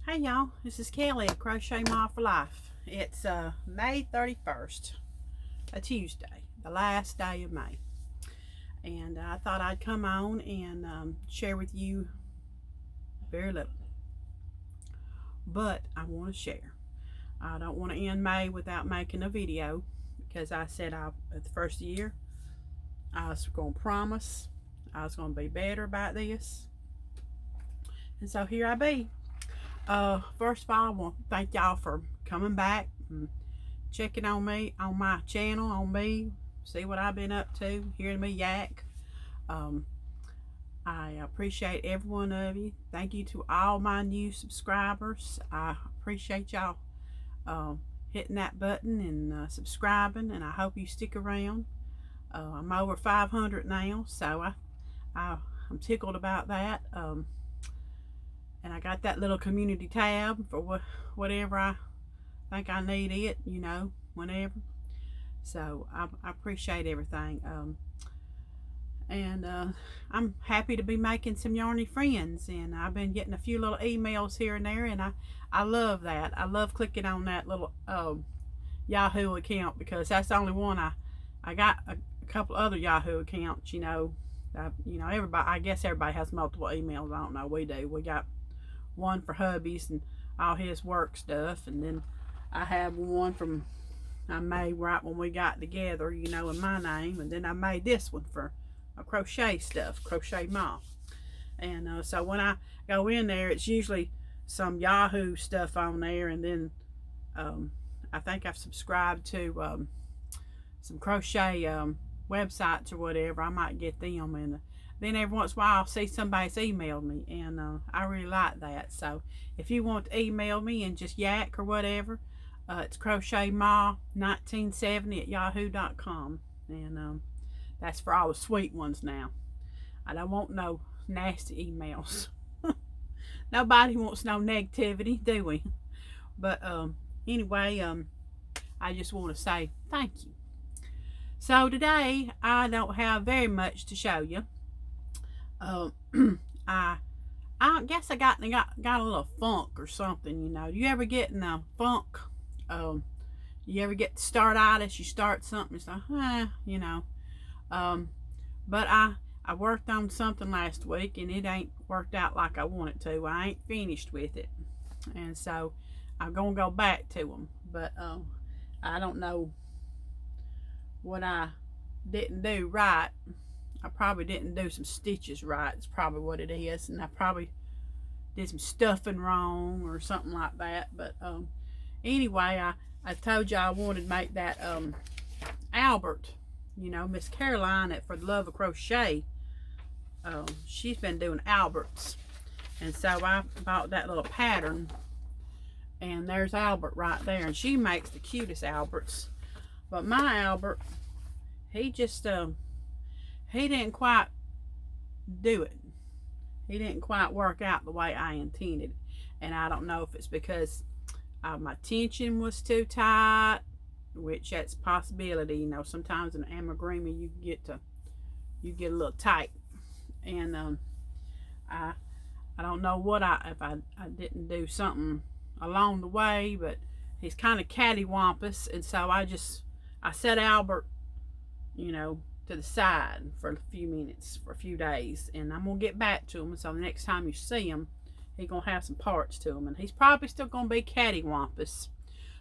Hey y'all, this is Kelly at Crochet Ma for Life. It's May 31st, a Tuesday, the last day of May. And I thought I'd come on and share with you very little. But I want to share. I don't want to end May without making a video because I said at the first year I was going to promise I was going to be better about this. And so here I be. First of all, I want to thank y'all for coming back and checking on me, on my channel, on me, see what I've been up to, hearing me yak. I appreciate every one of you. Thank you to all my new subscribers. I appreciate y'all hitting that button and subscribing, and I hope you stick around. I'm over 500 now, so I'm tickled about that. And I got that little community tab for whatever I think I need it, you know, whenever. So I appreciate everything. I'm happy to be making some yarny friends. And I've been getting a few little emails here and there. And I love that. I love clicking on that little Yahoo account because that's the only one I got a couple other Yahoo accounts, you know. Everybody, I guess everybody has multiple emails. I don't know. We do. We got one for hubby's and all his work stuff, and then I have one from I made right when we got together, you know, in my name, and then I made this one for crochet stuff, Crochet Ma. And so when I go in there, it's usually some Yahoo stuff on there, and then I think I've subscribed to some crochet websites or whatever. I might get them, and then every once in a while I'll see somebody's emailed me, and I really like that. So if you want to email me and just yak or whatever, it's crochetma1970@yahoo.com, and that's for all the sweet ones now. I don't want no nasty emails. Nobody wants no negativity, do we? But anyway, I just want to say thank you. So today I don't have very much to show you. I guess I got a little funk or something, you know. Do you ever get in a funk? You ever get startitis? You start something, it's like, you know. But I worked on something last week and it ain't worked out like I want it to. I ain't finished with it, and so I'm gonna go back to them. But I don't know what I didn't do right. I probably didn't do some stitches right. It's probably what it is, and I probably did some stuffing wrong or something like that. But anyway, I told you I wanted to make that Albert, you know, Miss Caroline at For the Love of Crochet. She's been doing Alberts, and so I bought that little pattern, and there's Albert right there, and she makes the cutest Alberts. But my Albert, he just he didn't quite do it. He didn't quite work out the way I intended. And I don't know if it's because my tension was too tight, which that's a possibility. You know, sometimes in amigurumi you get a little tight. And I don't know what if I didn't do something along the way, but he's kind of cattywampus, and so I set Albert, you know, to the side for a few minutes, for a few days, and I'm gonna get back to him. So the next time you see him, he's gonna have some parts to him, and he's probably still gonna be cattywampus.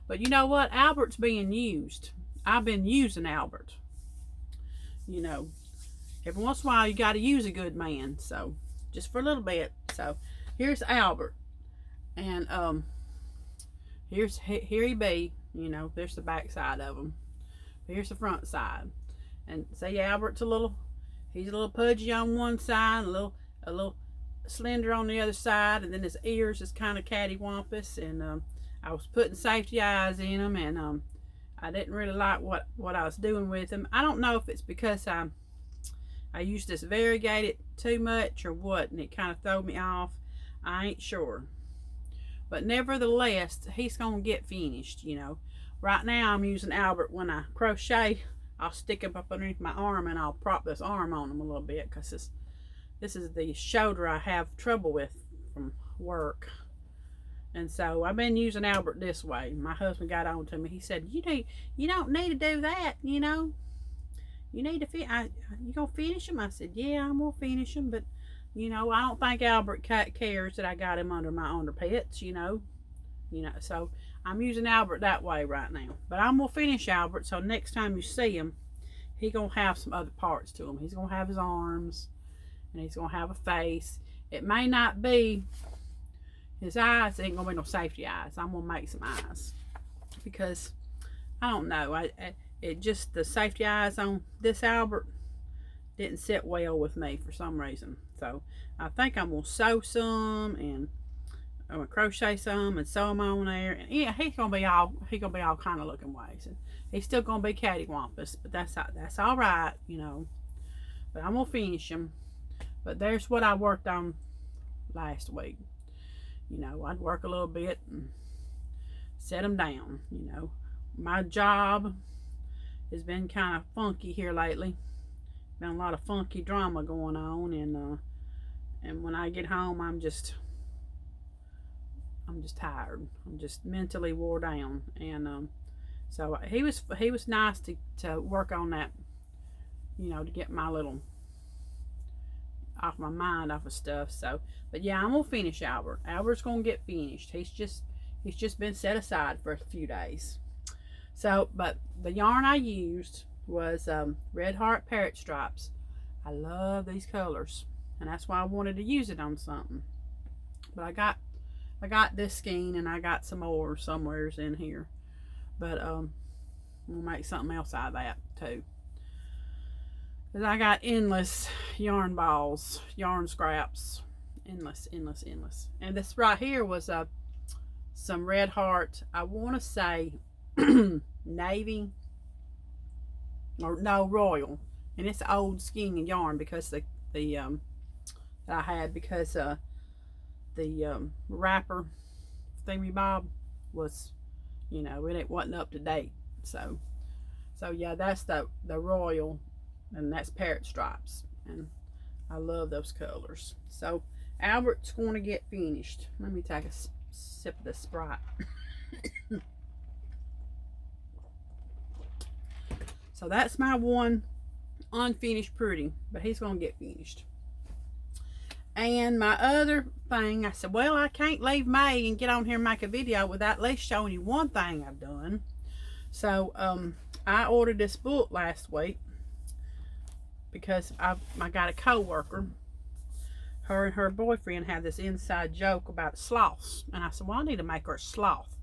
But you know what? Albert's being used. I've been using Albert. You know, every once in a while you got to use a good man. So just for a little bit. So here's Albert, and here he be. You know, there's the back side of him. Here's the front side. And see, Albert's he's a little pudgy on one side, a little slender on the other side, and then his ears is kind of cattywampus. And I was putting safety eyes in him, and I didn't really like what I was doing with him. I don't know if it's because I used this variegated too much or what, and it kind of threw me off. I ain't sure. But nevertheless, he's gonna get finished, you know. Right now I'm using Albert. When I crochet, I'll stick him up underneath my arm, and I'll prop this arm on him a little bit, because this is the shoulder I have trouble with from work. And so I've been using Albert this way. My husband got on to me. He said, you don't need to do that, you know. You need to you gonna finish them? I said, yeah, I'm gonna finish them, but you know, I don't think Albert cares that I got him under my underpits, you know. So I'm using Albert that way right now. But I'm gonna finish Albert, so next time you see him, he gonna have some other parts to him. He's gonna have his arms, and he's gonna have a face. It may not be his eyes. Ain't gonna be no safety eyes. I'm gonna make some eyes because I don't know. It just, the safety eyes on this Albert didn't sit well with me for some reason. So I think I'm gonna sew some, and I'm gonna crochet some and sew them on there. And yeah, he's gonna be all kind of looking ways, and he's still gonna be cattywampus, but that's all right, you know. But I'm gonna finish him. But there's what I worked on last week. You know, I'd work a little bit and set them down. You know, my job has been kind of funky here lately. Been a lot of funky drama going on, and when I get home, I'm just tired. I'm just mentally wore down, and so he was nice to work on that, you know, to get my little off my mind off of stuff. So, but yeah, I'm gonna finish Albert. Albert's gonna get finished. He's just been set aside for a few days. So, but the yarn I used was Red Heart Parrot Stripes. I love these colors, and that's why I wanted to use it on something. But I got this skein, and I got some more somewheres in here. But we'll make something else out of that too. Because I got endless yarn balls, yarn scraps, endless. And this right here was some Red Heart. I want to say navy, or no, royal, and it's old skein of yarn because that I had, because the wrapper thingy bob was, you know, it wasn't up to date. So yeah, that's the royal, and that's Parrot Stripes, and I love those colors. So Albert's going to get finished. Let me take a sip of this Sprite. So that's my one unfinished pretty, but he's going to get finished. And my other thing, I said, well, I can't leave May and get on here and make a video without at least showing you one thing I've done. So I ordered this book last week because I got a co-worker. Her and her boyfriend had this inside joke about sloths, and I said, well, I need to make her a sloth.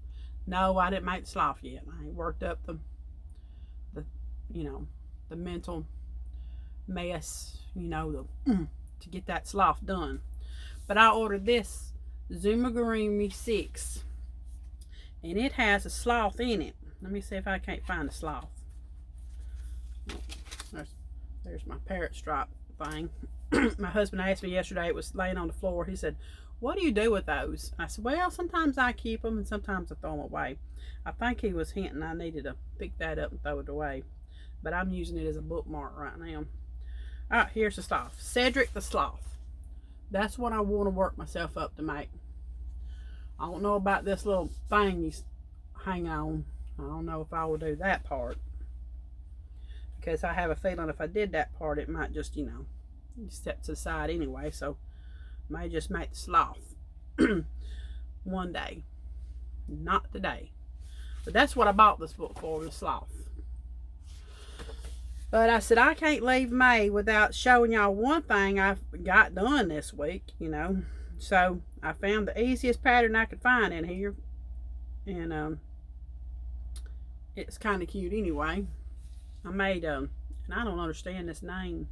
No, I didn't make the sloth yet. I ain't worked up the you know, the mental mess, you know, to get that sloth done. But I ordered this Zumagurumi 6, and it has a sloth in it. Let me see if I can't find a sloth. There's my parrot stripe thing. My husband asked me yesterday, it was laying on the floor. He said, what do you do with those? I said, well, sometimes I keep them and sometimes I throw them away. I think he was hinting I needed to pick that up and throw it away, but I'm using it as a bookmark right now. All right, here's the sloth. Cedric the Sloth. That's what I want to work myself up to make. I don't know about this little thing you hang on. I don't know if I will do that part, because I have a feeling if I did that part, it might just, you know, step to the side anyway. So I may just make the sloth one day, not today. But that's what I bought this book for, the sloth. But I said, I can't leave May without showing y'all one thing I've got done this week, you know. So I found the easiest pattern I could find in here, and it's kind of cute anyway. I made and I don't understand this name,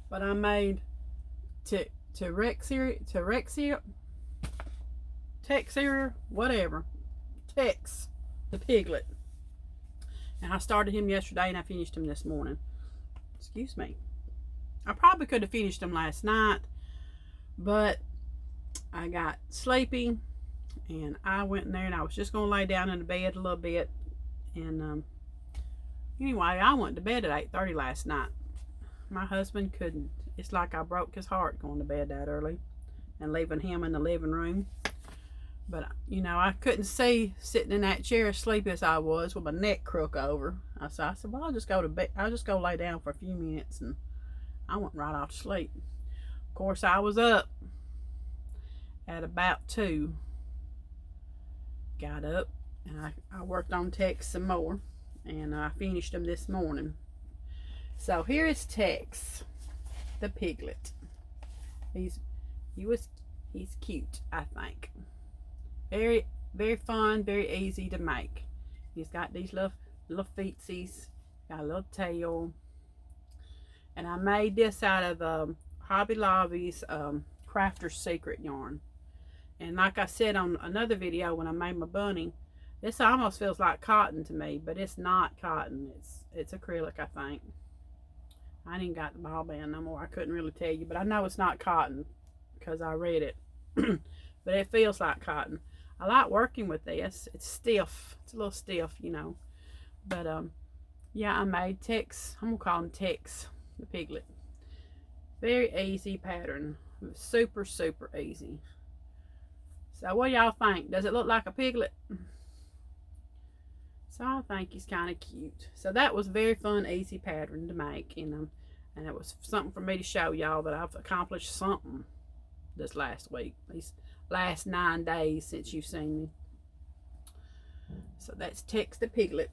but I made Texir, whatever, Tex the piglet. And I started him yesterday and I finished him this morning. Excuse me. I probably could have finished him last night, but I got sleepy and I went in there and I was just going to lay down in the bed a little bit. And anyway, I went to bed at 8:30 last night. My husband couldn't. It's like I broke his heart going to bed that early and leaving him in the living room. But, you know, I couldn't see sitting in that chair asleep as I was with my neck crook over. I said, well, I'll just go to bed. I'll just go lay down for a few minutes. And I went right off to sleep. Of course, I was up at about 2. Got up and I worked on Tex some more. And I finished them this morning. So here is Tex, the piglet. He's cute, I think. Very, very fun, very easy to make. He's got these little feetsies, got a little tail. And I made this out of Hobby Lobby's Crafter's Secret yarn. And like I said on another video when I made my bunny, this almost feels like cotton to me, but it's not cotton. It's acrylic, I think. I ain't got the ball band no more. I couldn't really tell you, but I know it's not cotton because I read it. But it feels like cotton. I like working with this. It's stiff. It's a little stiff, you know. But yeah, I made Tex. I'm gonna call him Tex, the piglet. Very easy pattern. Super, super easy. So what do y'all think? Does it look like a piglet? So I think he's kind of cute. So that was a very fun, easy pattern to make. And it was something for me to show y'all that I've accomplished something this last week. These last 9 days since you've seen me. So that's Tex the piglet.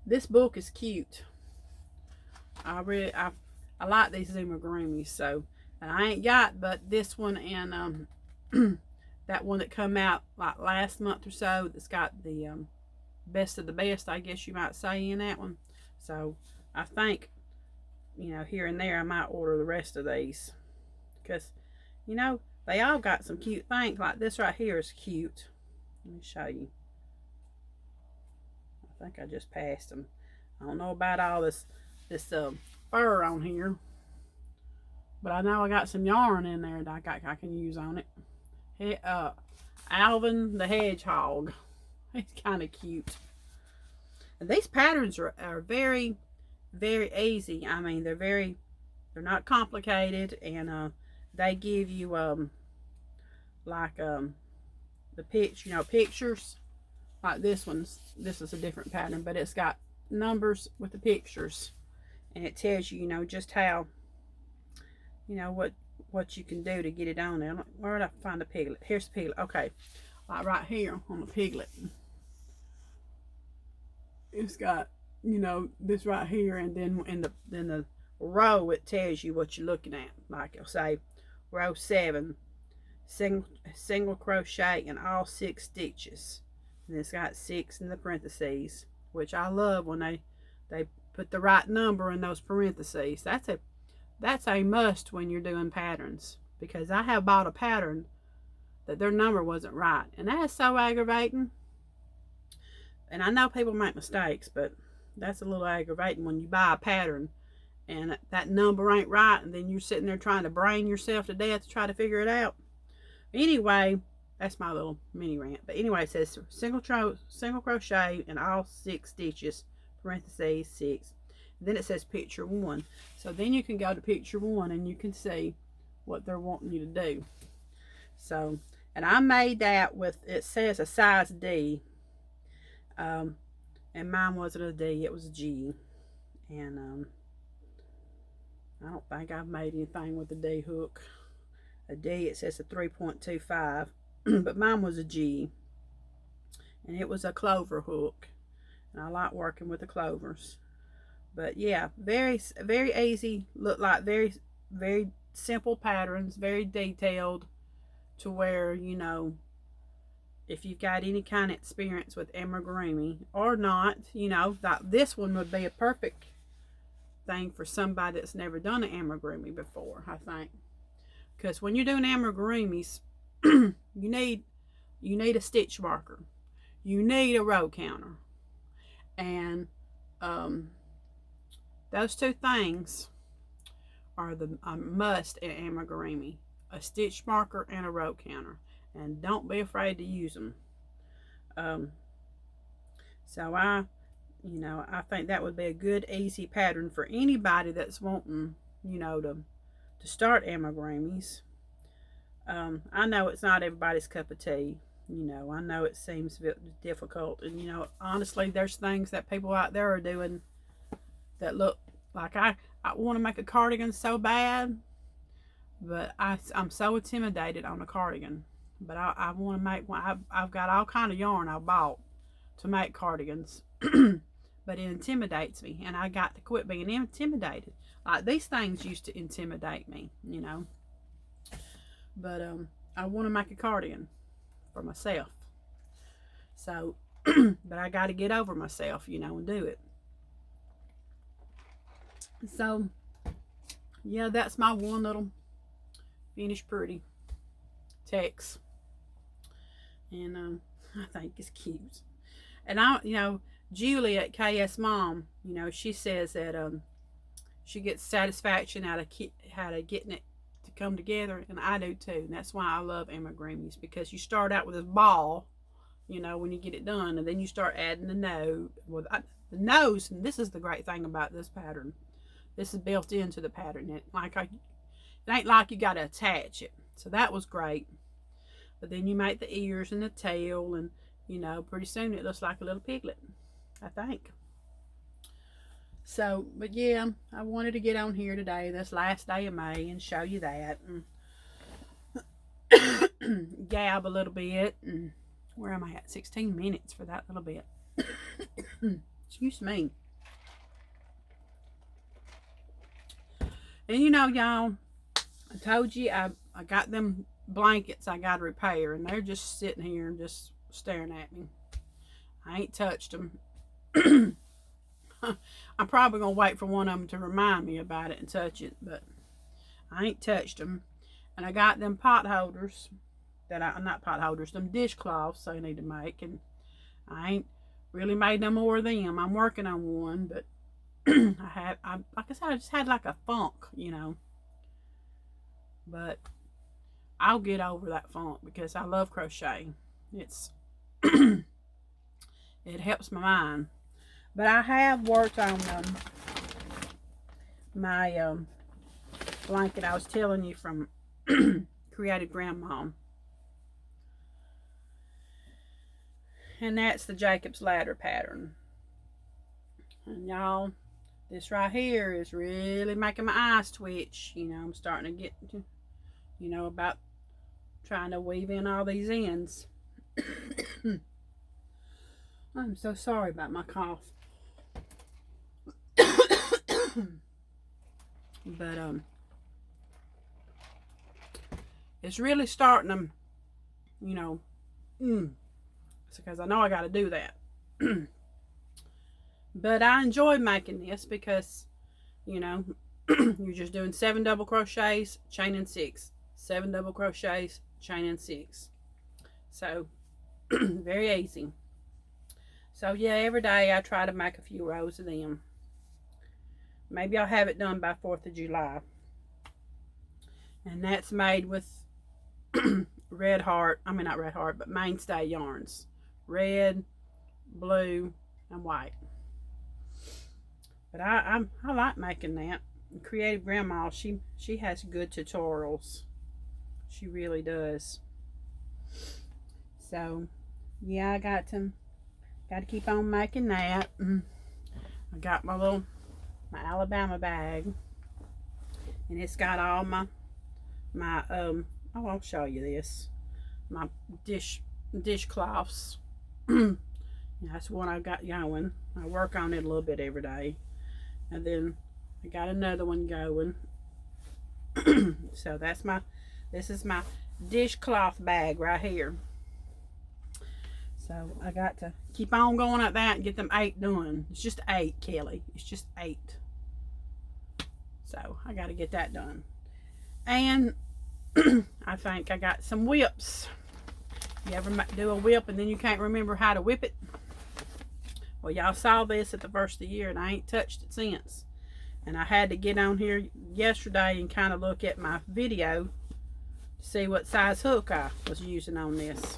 This book is cute. I like these Zoomagurumis. So and I ain't got but this one and that one that come out like last month or so. That's got the best of the best, I guess you might say, in that one. So I think, you know, here and there I might order the rest of these because, you know, they all got some cute things. Like this right here is cute. Let me show you. I think I just passed them. I don't know about all this fur on here, but I know I got some yarn in there that I can use on it. Alvin the Hedgehog. He's kind of cute. And these patterns are very, very easy. I mean, they're not complicated, and they give you the pictures. Like this is a different pattern, but it's got numbers with the pictures, and it tells you, you know, just how, you know, what you can do to get it on there. Where did I find the piglet? Here's the piglet. Okay, like right here on the piglet. It's got, you know, this right here, and then in the row it tells you what you're looking at. Like it'll say row 7, single crochet in all 6 stitches, and it's got 6 in the parentheses, which I love when they put the right number in those parentheses. That's a must when you're doing patterns, because I have bought a pattern that their number wasn't right, and that is so aggravating. And I know people make mistakes, but that's a little aggravating when you buy a pattern and that number ain't right, and then you're sitting there trying to brain yourself to death to try to figure it out. Anyway, that's my little mini rant. But anyway, it says single crochet in all 6 stitches, parentheses 6. And then it says picture 1. So then you can go to picture 1 and you can see what they're wanting you to do. So, and I made that with, it says a size D. And mine wasn't a D, it was a G. And I don't think I've made anything with a D hook. A D, it says a 3.25, but mine was a G, and it was a clover hook, and I like working with the clovers. But yeah, very, very easy. Look like very, very simple patterns, very detailed, to where, you know, if you've got any kind of experience with amigurumi or not, you know, that this one would be a perfect thing for somebody that's never done an amigurumi before, I think. Because when you're doing amigurumis, you need a stitch marker, you need a row counter, and those 2 things are a must in amigurumi: a stitch marker and a row counter. And don't be afraid to use them. So I think that would be a good, easy pattern for anybody that's wanting, you know, to start amigurumis. I know it's not everybody's cup of tea. You know, I know it seems a bit difficult, and you know, honestly, there's things that people out there are doing that look like I want to make a cardigan so bad, but I'm so intimidated on a cardigan. But I want to make one. I've got all kind of yarn I bought to make cardigans, but it intimidates me, and I got to quit being intimidated. Like these things used to intimidate me, you know. But I want to make a cardigan for myself. So, but I got to get over myself, you know, and do it. So, yeah, that's my one little finished pretty text. And I think it's cute. And you know, Julie at KS Mom, you know, she says that she gets satisfaction out of getting it to come together, and I do too. And that's why I love amigurumis, because you start out with this ball, you know, when you get it done, and then you start adding the nose. Well, the nose, and this is the great thing about this pattern. This is built into the pattern. It ain't like you got to attach it. So that was great. But then you make the ears and the tail, and you know, pretty soon it looks like a little piglet, I think. So, but yeah, I wanted to get on here today, this last day of May, and show you that, and gab a little bit. And where am I at? 16 minutes for that little bit. Excuse me. And you know, y'all, I told you I got them blankets I got to repair, and they're just sitting here and just staring at me. I ain't touched them. I'm probably gonna wait for one of them to remind me about it and touch it, but I ain't touched them. And I got them pot holders that not pot holders, them dishcloths I need to make, and I ain't really made no more of them. I'm working on one, but like I said, I just had like a funk, you know. But I'll get over that funk because I love crochet. It's it helps my mind. But I have worked on my blanket I was telling you from Creative Grandma. And that's the Jacob's Ladder pattern. And y'all, this right here is really making my eyes twitch. You know, I'm starting to get, you know, about trying to weave in all these ends. I'm so sorry about my cough. But it's really starting to, you know, it's because I know I got to do that. But I enjoy making this because, you know, you're just doing 7 double crochets, chaining 6, 7 double crochets, chaining 6. So very easy. So yeah, every day I try to make a few rows of them. Maybe I'll have it done by 4th of July. And that's made with Red Heart, I mean not Red Heart, but Mainstay yarns. Red, blue, and white. But I like making that. Creative Grandma, she has good tutorials. She really does. So yeah, I got to keep on making that. I got my Alabama bag, and it's got all my I'll show you this, my dishcloths. That's one I got going. I work on it a little bit every day, and then I got another one going. So this is my dishcloth bag right here. So I got to keep on going at that and get them 8 done. It's just 8, Kelly. It's just 8. So I got to get that done. And I think I got some whips. You ever do a whip and then you can't remember how to whip it? Well, y'all saw this at the first of the year, and I ain't touched it since. And I had to get on here yesterday and kind of look at my video to see what size hook I was using on this.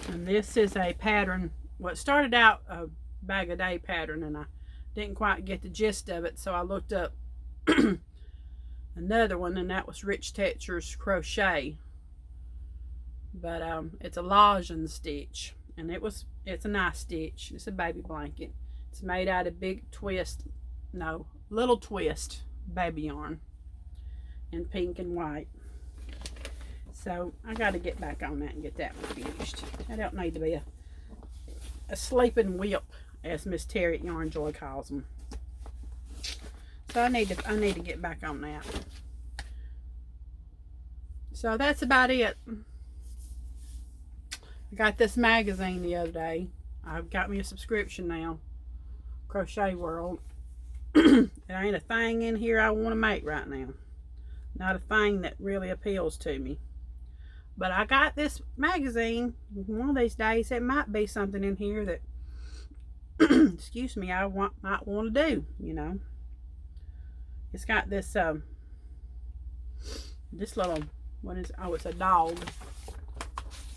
And this is a pattern. Well, it started out a bag a day pattern, and I didn't quite get the gist of it, so I looked up another one, and that was Rich Texture's Crochet. but it's a lozenge stitch, and it's a nice stitch. It's a baby blanket. It's made out of little twist baby yarn in pink and white. So I got to get back on that and get that one finished. I don't need to be a sleeping whip, as Miss Terry at Yarn Joy calls them. So I need to get back on that. So that's about it. I got this magazine the other day. I've got me a subscription now, Crochet World. There ain't a thing in here I want to make right now. Not a thing that really appeals to me. But I got this magazine. One of these days, it might be something in here that, excuse me, I might want to do, you know. It's got this, this little, what is it? Oh, it's a dog.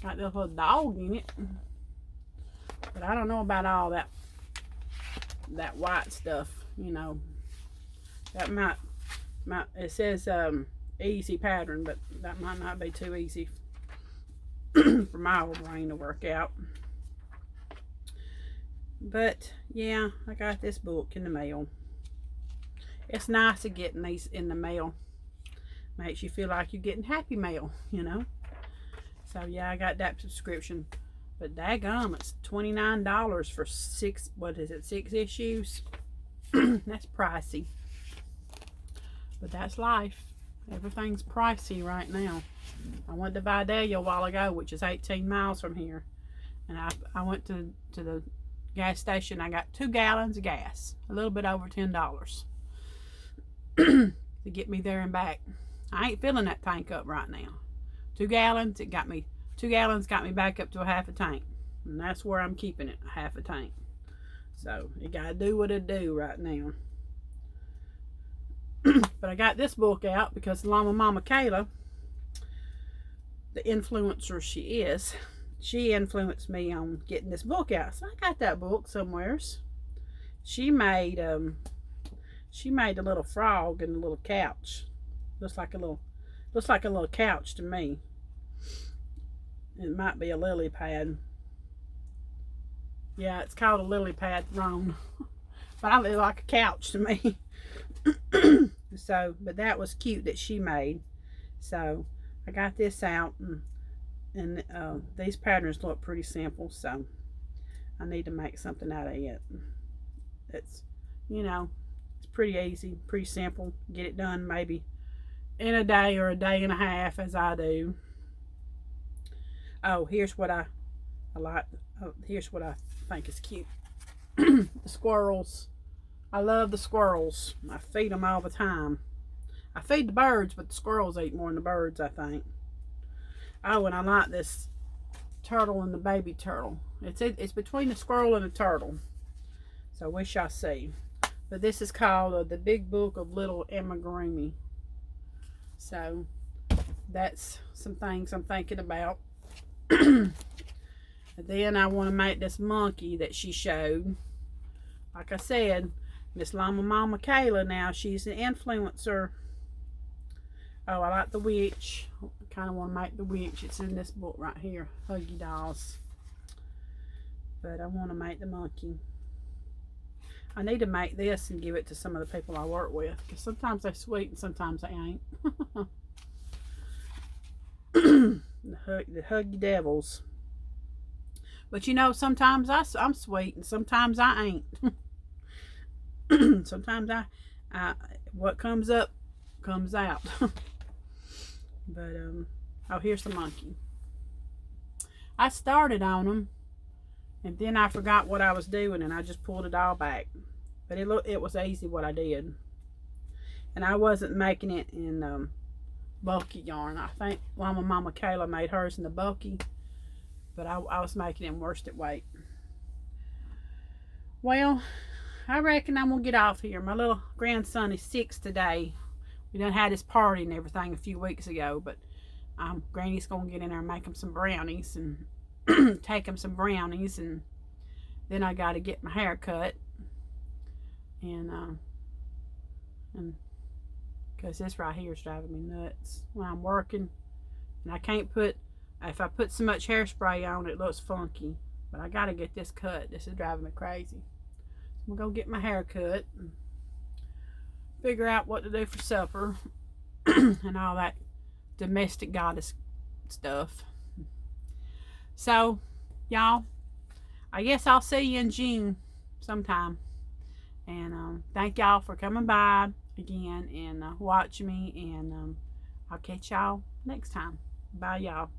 Got this little dog in it. But I don't know about all that white stuff, you know. That might it says easy pattern, but that might not be too easy for my old brain to work out. But yeah, I got this book in the mail. It's nice to get these in the mail. Makes you feel like you're getting happy mail, you know. So yeah, I got that subscription. But daggum, it's $29 for 6 issues? That's pricey. But that's life. Everything's pricey right now. I went to Vidalia a while ago, which is 18 miles from here. And I went to the gas station. I got 2 gallons of gas. A little bit over $10. To get me there and back. I ain't filling that tank up right now. 2 gallons, 2 gallons got me back up to a half a tank. And that's where I'm keeping it, a half a tank. So, you gotta do what it do right now. But I got this book out because Llama Mama Kayla, the influencer she is, she influenced me on getting this book out. So I got that book somewheres. She made a little frog and a little couch. Looks like a little couch to me. It might be a lily pad. Yeah, it's called a lily pad, wrong. But I look like a couch to me. So, but that was cute that she made. So I got this out, and these patterns look pretty simple, so I need to make something out of it. It's, you know, it's pretty easy, pretty simple. Get it done maybe in a day or a day and a half, as I do. Oh, here's what I like. Oh, here's what I think is cute. The squirrels. I love the squirrels. I feed them all the time. I feed the birds, but the squirrels eat more than the birds, I think. Oh, and I like this turtle and the baby turtle. It's between the squirrel and the turtle. So we shall see. But this is called The Big Book of Little Amigurumi. So that's some things I'm thinking about. And then I want to make this monkey that she showed. Like I said, Miss Llama Mama Kayla now, she's an influencer. Oh, I like the witch. I kind of want to make the witch. It's in this book right here, Huggy Dolls. But I want to make the monkey. I need to make this and give it to some of the people I work with, because sometimes they're sweet and sometimes they ain't. The Huggy Devils. But you know, sometimes I'm sweet and sometimes I ain't. Sometimes I what comes up comes out. But oh, here's the monkey. I started on them and then I forgot what I was doing and I just pulled it all back. But it was easy what I did. And I wasn't making it in bulky yarn. I think Llama Mama Kayla made hers in the bulky, but I was making it in worsted weight. Well, I reckon I'm gonna get off here. My little grandson is 6 today. We done had his party and everything a few weeks ago, but Granny's gonna get in there and make him some brownies and take him some brownies, and then I gotta get my hair cut, and because this right here is driving me nuts when I'm working, and I can't put If I put so much hairspray on, it looks funky. But I gotta get this cut. This is driving me crazy. I'm gonna go get my hair cut and figure out what to do for supper and all that domestic goddess stuff. So, y'all, I guess I'll see you in June sometime. And thank y'all for coming by again and watching me. And I'll catch y'all next time. Bye, y'all.